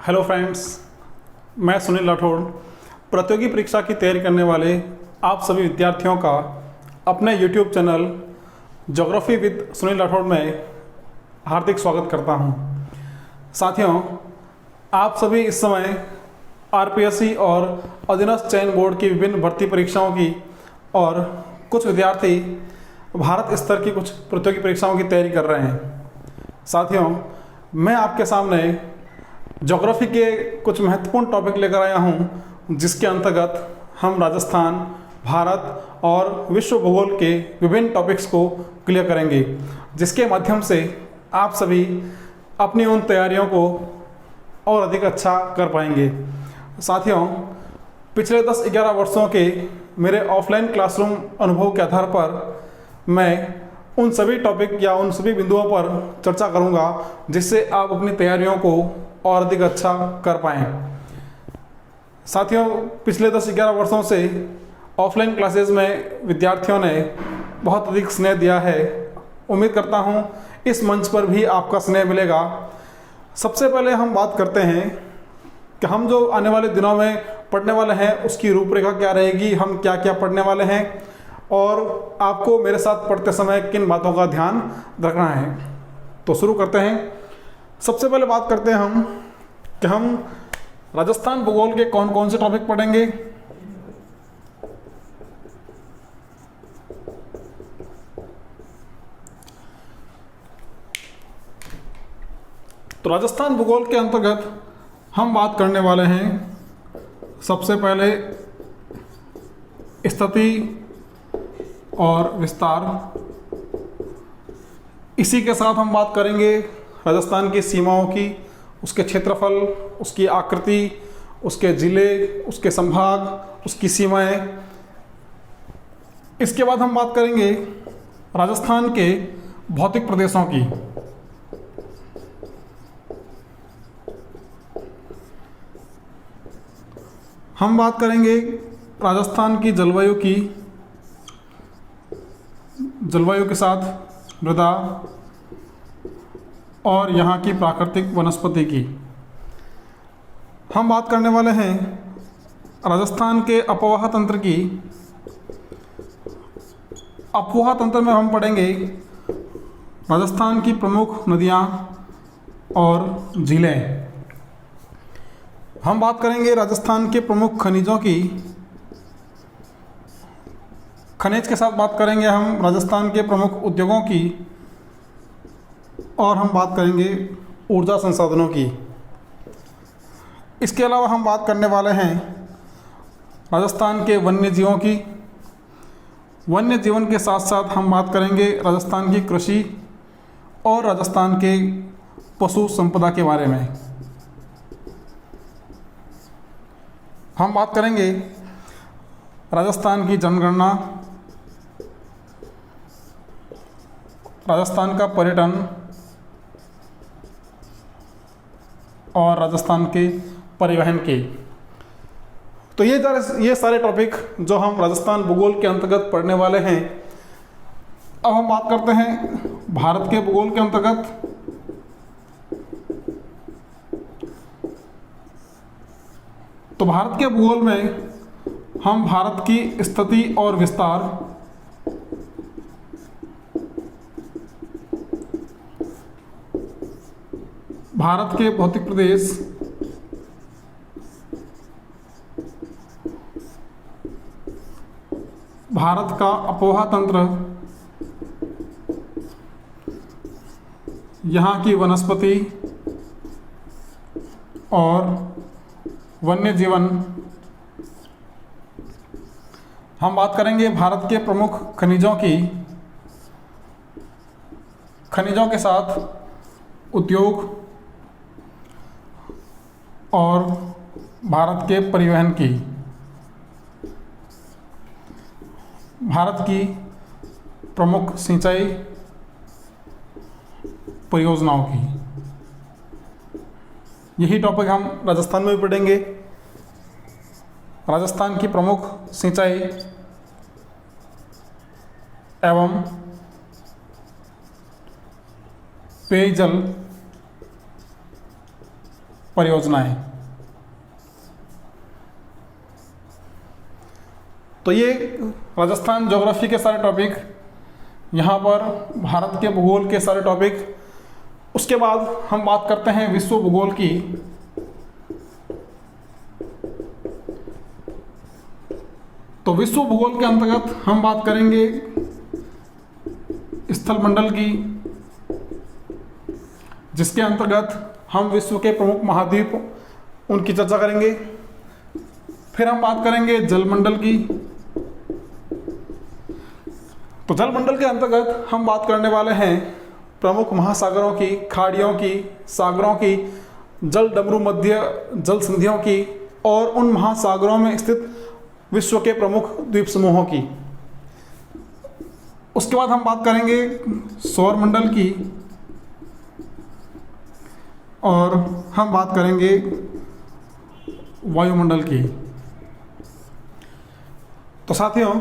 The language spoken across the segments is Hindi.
हेलो फ्रेंड्स, मैं सुनील राठौड़ प्रतियोगी परीक्षा की तैयारी करने वाले आप सभी विद्यार्थियों का अपने YouTube channel geography with Sunil Rathore में हार्दिक स्वागत करता हूं। साथियों, आप सभी इस समय आरपीएससी और अधीनस्थ चयन बोर्ड की विभिन्न भर्ती परीक्षाओं की और कुछ विद्यार्थी भारत स्तर की कुछ प्रतियोगी परीक्षाओं की तैयारी कर रहे हैं। साथियों, मैं आपके सामने ज्योग्राफी के कुछ महत्वपूर्ण टॉपिक लेकर आया हूं, जिसके अंतर्गत हम राजस्थान, भारत और विश्व भूगोल के विभिन्न टॉपिक्स को क्लियर करेंगे, जिसके माध्यम से आप सभी अपनी उन तैयारियों को और अधिक अच्छा कर पाएंगे। साथियों, पिछले 10-11 वर्षों के मेरे ऑफलाइन क्लासरूम अनुभव के आधार पर मैं उन सभी टॉपिक या उन सभी बिंदुओं पर चर्चा करूंगा, जिससे आप अपनी तैयारियों को और अधिक अच्छा कर पाएँ। साथियों, पिछले 10-11 वर्षों से ऑफलाइन क्लासेस में विद्यार्थियों ने बहुत अधिक स्नेह दिया है। उम्मीद करता हूं इस मंच पर भी आपका स्नेह मिलेगा। सबसे पहले हम बात करते हैं कि हम जो आने वाले दिनों में पढ़ने वाले हैं उसकी रूपरेखा क्या रहेगी, हम क्या क्या पढ़ने वाले हैं और आपको मेरे साथ पढ़ते समय किन बातों का ध्यान रखना है। तो शुरू करते हैं। सबसे पहले बात करते हैं हम राजस्थान भूगोल के कौन कौन से टॉपिक पढ़ेंगे। तो राजस्थान भूगोल के अंतर्गत हम बात करने वाले हैं सबसे पहले स्थिति और विस्तार। इसी के साथ हम बात करेंगे राजस्थान की सीमाओं की, उसके क्षेत्रफल, उसकी आकृति, उसके ज़िले, उसके संभाग, उसकी सीमाएं। इसके बाद हम बात करेंगे राजस्थान के भौतिक प्रदेशों की। हम बात करेंगे राजस्थान की जलवायु की, जलवायु के साथ मृदा और यहाँ की प्राकृतिक वनस्पति की। हम बात करने वाले हैं राजस्थान के अपवाह तंत्र की। अपवाह तंत्र में हम पढ़ेंगे राजस्थान की प्रमुख नदियाँ और झीलें। हम बात करेंगे राजस्थान के प्रमुख खनिजों की। खनिज के साथ बात करेंगे हम राजस्थान के प्रमुख उद्योगों की और हम बात करेंगे ऊर्जा संसाधनों की। इसके अलावा हम बात करने वाले हैं राजस्थान के वन्य जीवों की। वन्य जीवन के साथ साथ हम बात करेंगे राजस्थान की कृषि और राजस्थान के पशु संपदा के बारे में। हम बात करेंगे राजस्थान की जनगणना, राजस्थान का पर्यटन और राजस्थान के परिवहन के। तो ये सारे टॉपिक जो हम राजस्थान भूगोल के अंतर्गत पढ़ने वाले हैं। अब हम बात करते हैं भारत के भूगोल के अंतर्गत। तो भारत के भूगोल में हम भारत की स्थिति और विस्तार, भारत के भौतिक प्रदेश, भारत का अपवाह तंत्र, यहाँ की वनस्पति और वन्य जीवन। हम बात करेंगे भारत के प्रमुख खनिजों की, खनिजों के साथ उद्योग और भारत के परिवहन की, भारत की प्रमुख सिंचाई परियोजनाओं की। यही टॉपिक हम राजस्थान में भी पढ़ेंगे। राजस्थान की प्रमुख सिंचाई एवं पेयजल परियोजनाएं। तो ये राजस्थान ज्योग्राफी के सारे टॉपिक, यहाँ पर भारत के भूगोल के सारे टॉपिक। उसके बाद हम बात करते हैं विश्व भूगोल की। तो विश्व भूगोल के अंतर्गत हम बात करेंगे स्थल मंडल की, जिसके अंतर्गत हम विश्व के प्रमुख महाद्वीप उनकी चर्चा करेंगे। फिर हम बात करेंगे जलमंडल की। तो जलमंडल के अंतर्गत हम बात करने वाले हैं प्रमुख महासागरों की, खाड़ियों की, सागरों की, जल डमरू मध्य जल संधियों की और उन महासागरों में स्थित विश्व के प्रमुख द्वीप समूहों की। उसके बाद हम बात करेंगे सौर मंडल की और हम बात करेंगे वायुमंडल की। तो साथियों,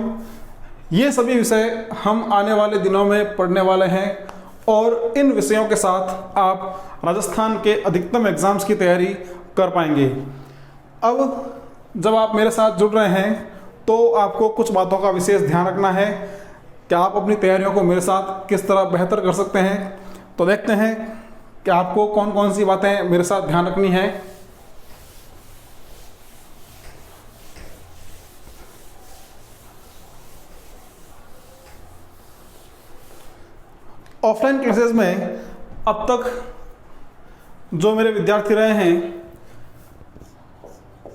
ये सभी विषय हम आने वाले दिनों में पढ़ने वाले हैं और इन विषयों के साथ आप राजस्थान के अधिकतम एग्जाम्स की तैयारी कर पाएंगे। अब जब आप मेरे साथ जुड़ रहे हैं तो आपको कुछ बातों का विशेष ध्यान रखना है कि आप अपनी तैयारियों को मेरे साथ किस तरह बेहतर कर सकते हैं। तो देखते हैं कि आपको कौन कौन सी बातें मेरे साथ ध्यान रखनी है। ऑफलाइन क्लासेस में अब तक जो मेरे विद्यार्थी रहे हैं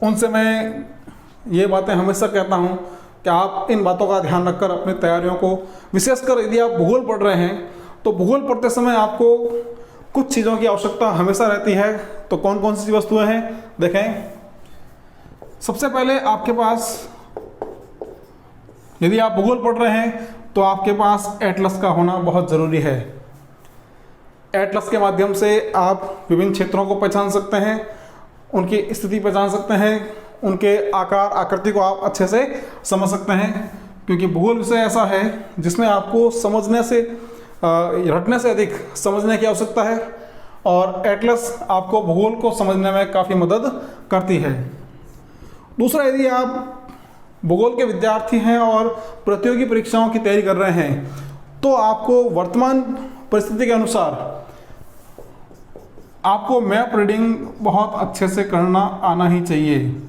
उनसे मैं ये बातें हमेशा कहता हूँ कि आप इन बातों का ध्यान रखकर अपनी तैयारियों को, विशेषकर यदि आप भूगोल पढ़ रहे हैं तो भूगोल पढ़ते समय आपको कुछ चीज़ों की आवश्यकता हमेशा रहती है। तो कौन कौन सी वस्तुएं हैं देखें। सबसे पहले आपके पास, यदि आप भूगोल पढ़ रहे हैं तो आपके पास एटलस का होना बहुत ज़रूरी है। एटलस के माध्यम से आप विभिन्न क्षेत्रों को पहचान सकते हैं, उनकी स्थिति पहचान सकते हैं, उनके आकार आकृति को आप अच्छे से समझ सकते हैं। क्योंकि भूगोल विषय ऐसा है जिसमें आपको समझने से रटने से अधिक समझने की आवश्यकता है और एटलस आपको भूगोल को समझने में काफ़ी मदद करती है। दूसरा, यदि आप भूगोल के विद्यार्थी हैं और प्रतियोगी परीक्षाओं की तैयारी कर रहे हैं तो आपको वर्तमान परिस्थिति के अनुसार आपको मैप रीडिंग बहुत अच्छे से करना आना ही चाहिए।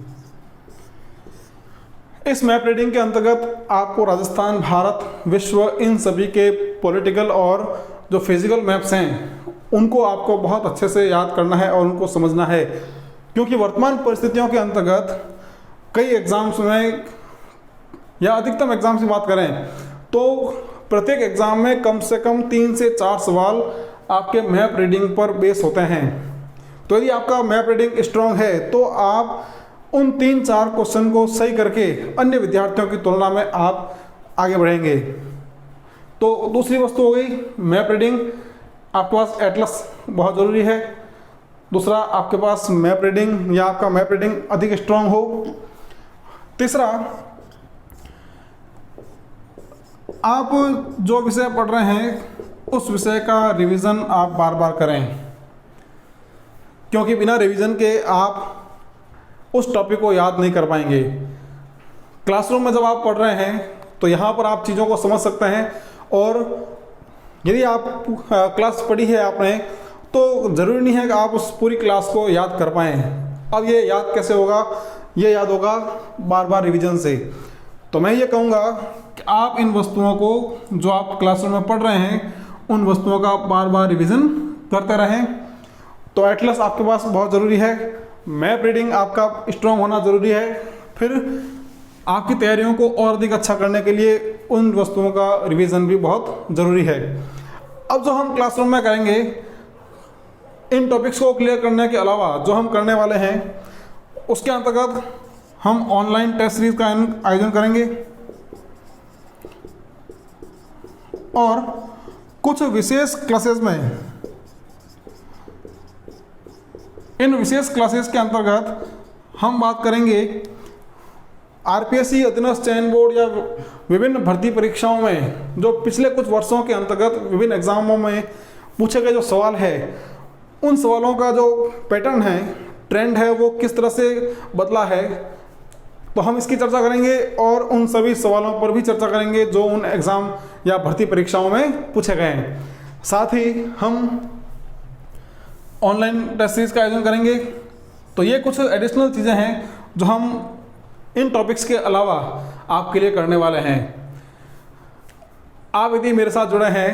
इस मैप रीडिंग के अंतर्गत आपको राजस्थान, भारत, विश्व, इन सभी के पॉलिटिकल और जो फिजिकल मैप्स हैं उनको आपको बहुत अच्छे से याद करना है और उनको समझना है। क्योंकि वर्तमान परिस्थितियों के अंतर्गत कई एग्ज़ाम्स में या अधिकतम एग्ज़ाम की बात करें तो प्रत्येक एग्ज़ाम में कम से कम 3 से 4 सवाल आपके मैप रीडिंग पर बेस होते हैं। तो यदि आपका मैप रीडिंग स्ट्रॉन्ग है तो आप उन 3-4 क्वेश्चन को सही करके अन्य विद्यार्थियों की तुलना में आप आगे बढ़ेंगे। तो दूसरी वस्तु हो गई मैप रीडिंग। आपके पास एटलस बहुत ज़रूरी है। दूसरा, आपके पास मैप रीडिंग या आपका मैप रीडिंग अधिक स्ट्रॉन्ग हो। तीसरा, आप जो विषय पढ़ रहे हैं उस विषय का रिवीजन आप बार बार करें, क्योंकि बिना रिवीजन के आप उस टॉपिक को याद नहीं कर पाएंगे। क्लासरूम में जब आप पढ़ रहे हैं तो यहाँ पर आप चीज़ों को समझ सकते हैं और यदि आप क्लास पढ़ी है आपने तो ज़रूरी नहीं है कि आप उस पूरी क्लास को याद कर पाएँ। अब ये याद कैसे होगा? ये याद होगा बार बार रिवीजन से। तो मैं ये कहूँगा कि आप इन वस्तुओं को जो आप क्लासरूम में पढ़ रहे हैं उन वस्तुओं का बार बार रिवीजन करते रहें। तो एटलस आपके पास बहुत ज़रूरी है, मैप रीडिंग आपका स्ट्रॉन्ग होना ज़रूरी है। फिर आपकी तैयारियों को और अधिक अच्छा करने के लिए उन वस्तुओं का रिवीजन भी बहुत ज़रूरी है। अब जो हम क्लासरूम में करेंगे, इन टॉपिक्स को क्लियर करने के अलावा जो हम करने वाले हैं उसके अंतर्गत हम ऑनलाइन टेस्ट सीरीज का आयोजन करेंगे और कुछ विशेष क्लासेस में, इन विशेष क्लासेस के अंतर्गत हम बात करेंगे आरपीएससी, अधीनस्थ चयन बोर्ड या विभिन्न भर्ती परीक्षाओं में जो पिछले कुछ वर्षों के अंतर्गत विभिन्न एग्जामों में पूछे गए जो सवाल है उन सवालों का जो पैटर्न है ट्रेंड है वो किस तरह से बदला है, तो हम इसकी चर्चा करेंगे और उन सभी सवालों पर भी चर्चा करेंगे जो उन एग्ज़ाम या भर्ती परीक्षाओं में पूछे गए हैं। साथ ही हम ऑनलाइन टेस्ट सीरीज का आयोजन करेंगे। तो ये कुछ एडिशनल चीज़ें हैं जो हम इन टॉपिक्स के अलावा आपके लिए करने वाले हैं। आप यदि मेरे साथ जुड़े हैं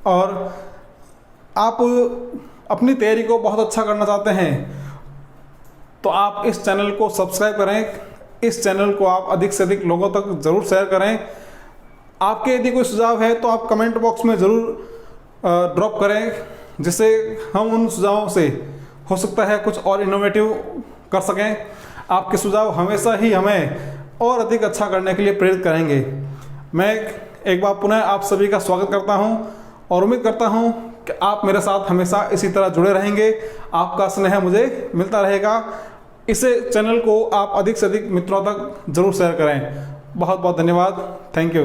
और आप अपनी तैयारी को बहुत अच्छा करना चाहते हैं तो आप इस चैनल को सब्सक्राइब करें। इस चैनल को आप अधिक से अधिक लोगों तक ज़रूर शेयर करें। आपके यदि कोई सुझाव है तो आप कमेंट बॉक्स में ज़रूर ड्रॉप करें, जिससे हम उन सुझावों से हो सकता है कुछ और इनोवेटिव कर सकें। आपके सुझाव हमेशा ही हमें और अधिक अच्छा करने के लिए प्रेरित करेंगे। मैं एक बार पुनः आप सभी का स्वागत करता हूं और उम्मीद करता हूं कि आप मेरे साथ हमेशा इसी तरह जुड़े रहेंगे। आपका स्नेह मुझे मिलता रहेगा। इसे चैनल को आप अधिक से अधिक मित्रों तक जरूर शेयर करें। बहुत बहुत धन्यवाद। Thank you.